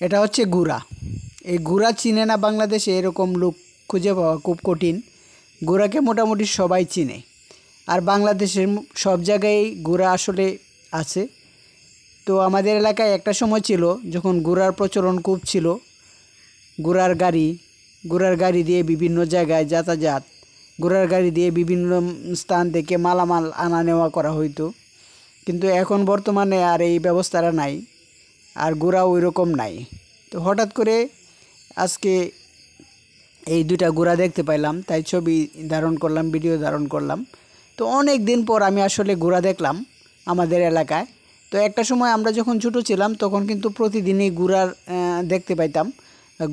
এটা হচ্ছে গুড়া। এই গুড়া চিনে না বাংলাদেশে এরকম লোক খুঁজে পাওয়া খুব কঠিন। গুড়াকে মোটামুটি সবাই চিনে, আর বাংলাদেশের সব জায়গায় গুড়া আসলে আছে। তো আমাদের এলাকায় একটা সময় ছিল যখন গুড়ার প্রচলন খুব ছিল। গুড়ার গাড়ি দিয়ে বিভিন্ন জায়গায় যাতায়াত, গুড়ার গাড়ি দিয়ে বিভিন্ন স্থান থেকে মালামাল আনা নেওয়া করা হইতো। কিন্তু এখন বর্তমানে আর এই ব্যবস্থাটা নাই, আর গুড়া ওই রকম নাই। তো হঠাৎ করে আজকে এই দুইটা গুড়া দেখতে পাইলাম, তাই ছবি ধারণ করলাম, ভিডিও ধারণ করলাম। তো অনেক দিন পর আমি আসলে গুড়া দেখলাম আমাদের এলাকায়। তো একটা সময় আমরা যখন ছোটো ছিলাম তখন কিন্তু প্রতিদিনই গুড়ার দেখতে পাইতাম।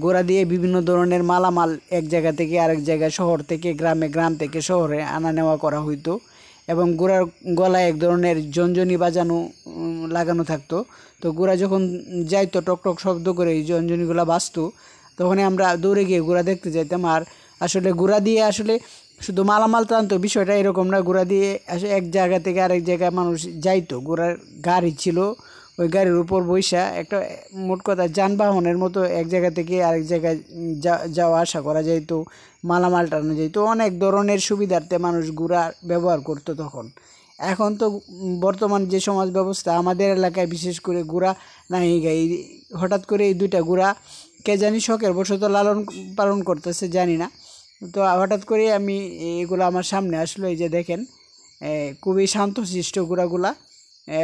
গুড়া দিয়ে বিভিন্ন ধরনের মালামাল এক জায়গা থেকে আরেক জায়গায়, শহর থেকে গ্রামে, গ্রাম থেকে শহরে আনা নেওয়া করা হইতো। এবং গুড়ার গলায় এক ধরনের ঝনঝনি বাজানো লাগানো থাকতো। তো গুড়া যখন যাইতো টক টক শব্দ করে এই ঝনঝনিগুলো বাজতো, তখনই আমরা দৌড়ে গিয়ে গুড়া দেখতে যাইতাম। আর আসলে গুড়া দিয়ে আসলে শুধু মালামাল টানতো বিষয়টা এরকম না, গুড়া দিয়ে আসলে এক জায়গা থেকে আরেক জায়গায় মানুষ যাইতো। গুড়ার গাড়ি ছিল, ওই গাড়ির উপর বৈশা একটা মোট কথা যানবাহনের মতো এক জায়গা থেকে আরেক জায়গায় যাওয়া আসা করা যাইতো, মালামাল টানো যাইতো। অনেক ধরনের সুবিধার্থে মানুষ গুড়া ব্যবহার করতো তখন। এখন তো বর্তমান যে সমাজ ব্যবস্থা আমাদের এলাকায় বিশেষ করে গুড়া নাই গাই। হঠাৎ করে এই দুইটা গুড়া কে জানি শখের বশত লালন পালন করতেছে জানি না। তো হঠাৎ করে আমি এগুলো আমার সামনে আসলো, এই যে দেখেন খুবই শান্তশিষ্ট গুড়াগুলা,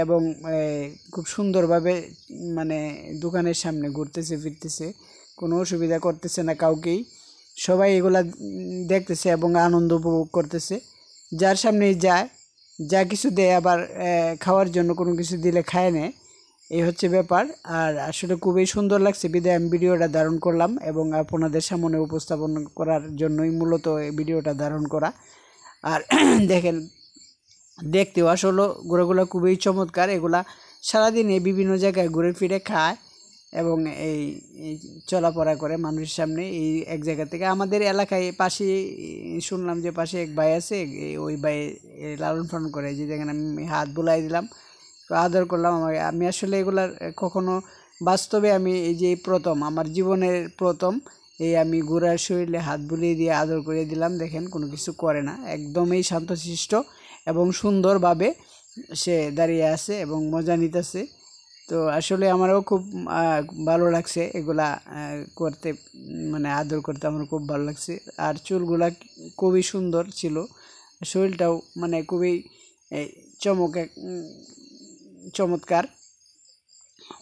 এবং খুব সুন্দরভাবে মানে দোকানের সামনে ঘুরতেছে ফিরতেছে, কোনো অসুবিধা করতেছে না কাউকেই। সবাই এগুলা দেখতেছে এবং আনন্দ উপভোগ করতেছে। যার সামনে যায় যা কিছু দেয়, আবার খাওয়ার জন্য কোনো কিছু দিলে খায় নেয়, এই হচ্ছে ব্যাপার। আর আসলে খুবই সুন্দর লাগছে বিদায় আমি ভিডিওটা ধারণ করলাম, এবং আপনাদের সামনে উপস্থাপন করার জন্যই মূলত এই ভিডিওটা ধারণ করা। আর দেখেন দেখতেও আসলে ঘোড়াগুলো খুবই চমৎকার। এগুলা সারাদিনে বিভিন্ন জায়গায় ঘুরে ফিরে খায় এবং এই চলাফেরা করে মানুষের সামনে। এই এক জায়গা থেকে আমাদের এলাকায় পাশে শুনলাম যে পাশে এক ভাই আছে, ওই ভাই লালন পালন করে। যে দেখেন আমি হাত বুলাই দিলাম, তো আদর করলাম। আমি আসলে এগুলার কখনো বাস্তবে আমি এই যে প্রথম আমার জীবনের প্রথম এই আমি ঘোড়ার শরীরে হাত বুলিয়ে দিয়ে আদর করে দিলাম। দেখেন কোনো কিছু করে না, একদমই শান্তশিষ্ট এবং সুন্দরভাবে সে দাঁড়িয়ে আছে এবং মজা নিতেছে। তো আসলে আমারও খুব ভালো লাগছে এগুলা করতে, মানে আদর করতে আমার খুব ভালো লাগছে। আর চুলগুলা খুবই সুন্দর ছিল, শরীরটাও মানে খুবই চমৎকার,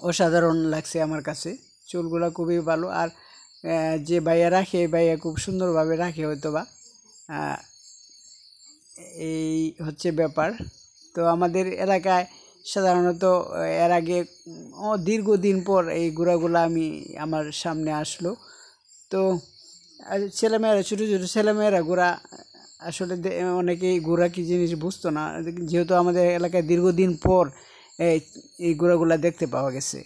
অসাধারণ লাগছে আমার কাছে। চুলগুলা খুবই ভালো। আর যে ভাইয়া রাখে, ভাইয়া খুব সুন্দরভাবে রাখে হয়তো বা, এই হচ্ছে ব্যাপার। তো আমাদের এলাকায় সাধারণত এর আগে দীর্ঘদিন পর এই ঘোড়াগুলো আমি আমার সামনে আসলো। তো ছেলেমেয়েরা, ছোটো ছোটো ছেলেমেয়েরা ঘোড়া আসলে অনেকেই ঘোড়া কী জিনিস বুঝতো না, যেহেতু আমাদের এলাকায় দীর্ঘদিন পর এই ঘোড়াগুলো দেখতে পাওয়া গেছে।